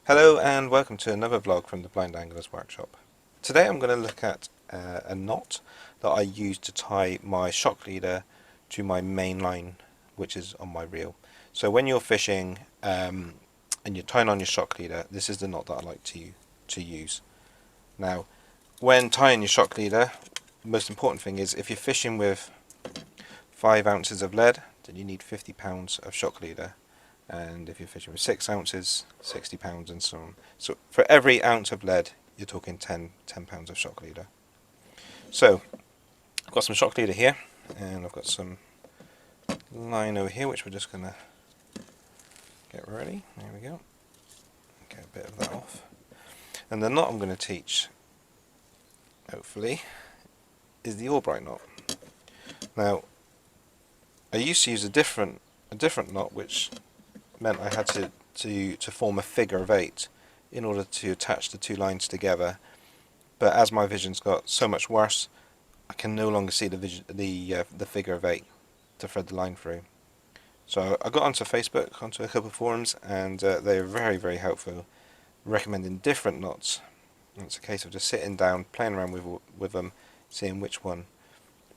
Hello and welcome to another vlog from the Blind Angler's Workshop. Today I'm going to look at a knot that I use to tie my shock leader to my main line, which is on my reel. So when you're fishing and you're tying on your shock leader, this is the knot that I like to use. Now, when tying your shock leader, the most important thing is if you're fishing with 5 ounces of lead, then you need 50 pounds of shock leader. And if you're fishing with 6 ounces, 60 pounds and so on. So for every ounce of lead, you're talking 10 pounds of shock leader. So I've got some shock leader here, and I've got some line over here, which we're just going to get ready. There we go. Get a bit of that off. And the knot I'm going to teach, hopefully, is the Albright knot. Now, I used to use a different knot, which meant I had to form a figure of 8 in order to attach the two lines together. But as my vision's got so much worse, I can no longer see the figure of 8 to thread the line through. So I got onto Facebook, onto a couple of forums, and they are very, very helpful, recommending different knots. And it's a case of just sitting down, playing around with them, seeing which one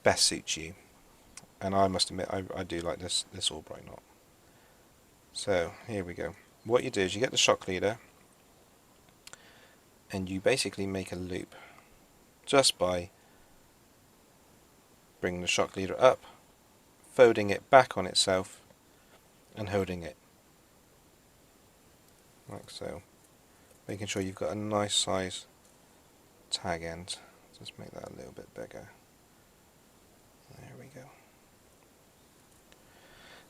best suits you. And I must admit, I do like this Albright knot. So here we go. What you do is you get the shock leader and you basically make a loop just by bringing the shock leader up, folding it back on itself and holding it like so, making sure you've got a nice size tag end. Just make that a little bit bigger. There we go.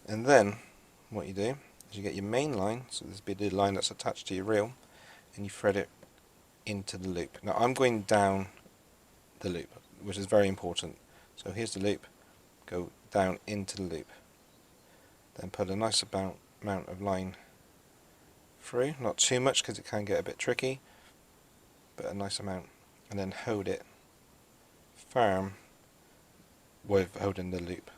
And then what you do is you get your main line, so this will be the line that's attached to your reel, and you thread it into the loop. Now I'm going down the loop, which is very important. So here's the loop, go down into the loop, then put a nice amount of line through, not too much because it can get a bit tricky, but a nice amount, and then hold it firm with holding the loop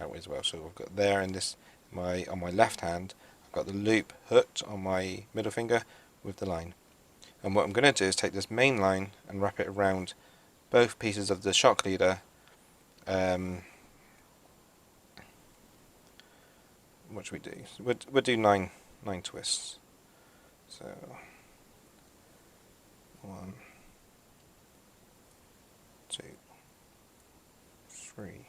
out as well. So I've got there in this on my left hand, I've got the loop hooked on my middle finger with the line. And what I'm going to do is take this main line and wrap it around both pieces of the shock leader. What should we do? We'll do nine twists. So 1, 2, 3.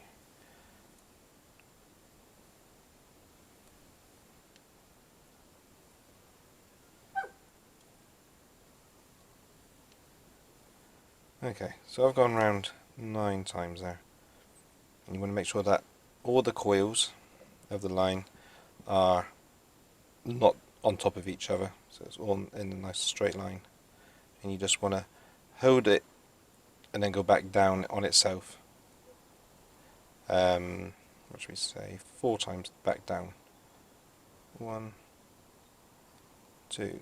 Okay, so I've gone round 9 times there. And you want to make sure that all the coils of the line are not on top of each other, so it's all in a nice straight line. And you just want to hold it and then go back down on itself. What should we say? 4 times back down. 1, 2,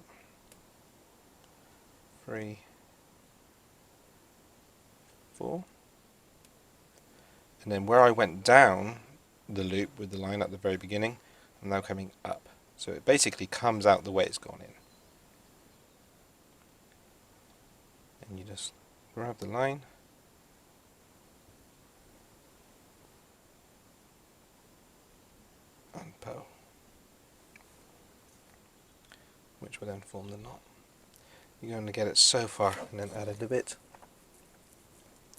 3, 4. And then where I went down the loop with the line at the very beginning, I'm now coming up. So it basically comes out the way it's gone in. And you just grab the line, and pull, which will then form the knot. You're going to get it so far and then add a little bit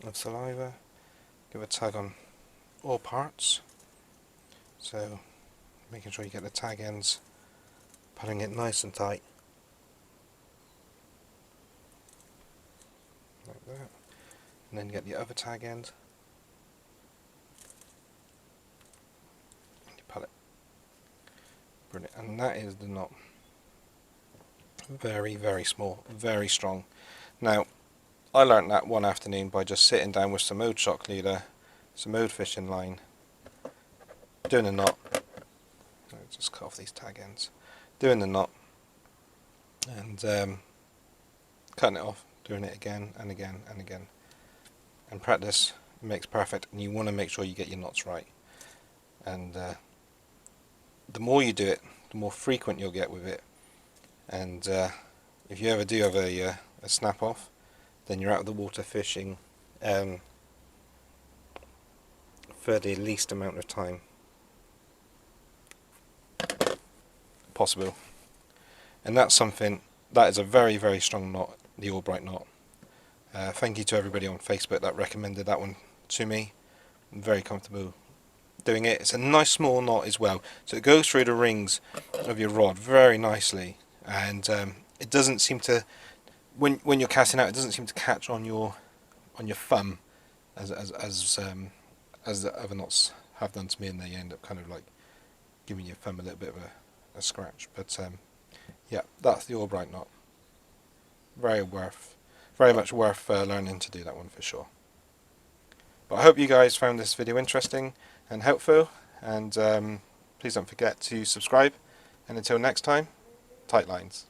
of saliva, give a tug on all parts, so making sure you get the tag ends, pulling it nice and tight like that, and then get the other tag end and you pull it. Brilliant. And that is the knot. Very, very small, very strong. Now I learnt that one afternoon by just sitting down with some old shock leader, some old fishing line, doing a knot. Just cut off these tag ends, doing the knot, and cutting it off, doing it again and again and again. And practice makes perfect, and you want to make sure you get your knots right. And the more you do it, the more frequent you'll get with it, and if you ever do have a snap off, then you're out of the water fishing for the least amount of time possible. And that's something, that is a very, very strong knot, the Albright knot. Thank you to everybody on Facebook that recommended that one to me. I'm very comfortable doing it. It's a nice small knot as well, so it goes through the rings of your rod very nicely, and it doesn't seem to, when you're casting out, it doesn't seem to catch on your thumb as the other knots have done to me, and they end up kind of like giving your thumb a little bit of a scratch. But yeah, that's the Albright knot. Very much worth learning to do that one for sure. But I hope you guys found this video interesting and helpful, and please don't forget to subscribe, and until next time, tight lines.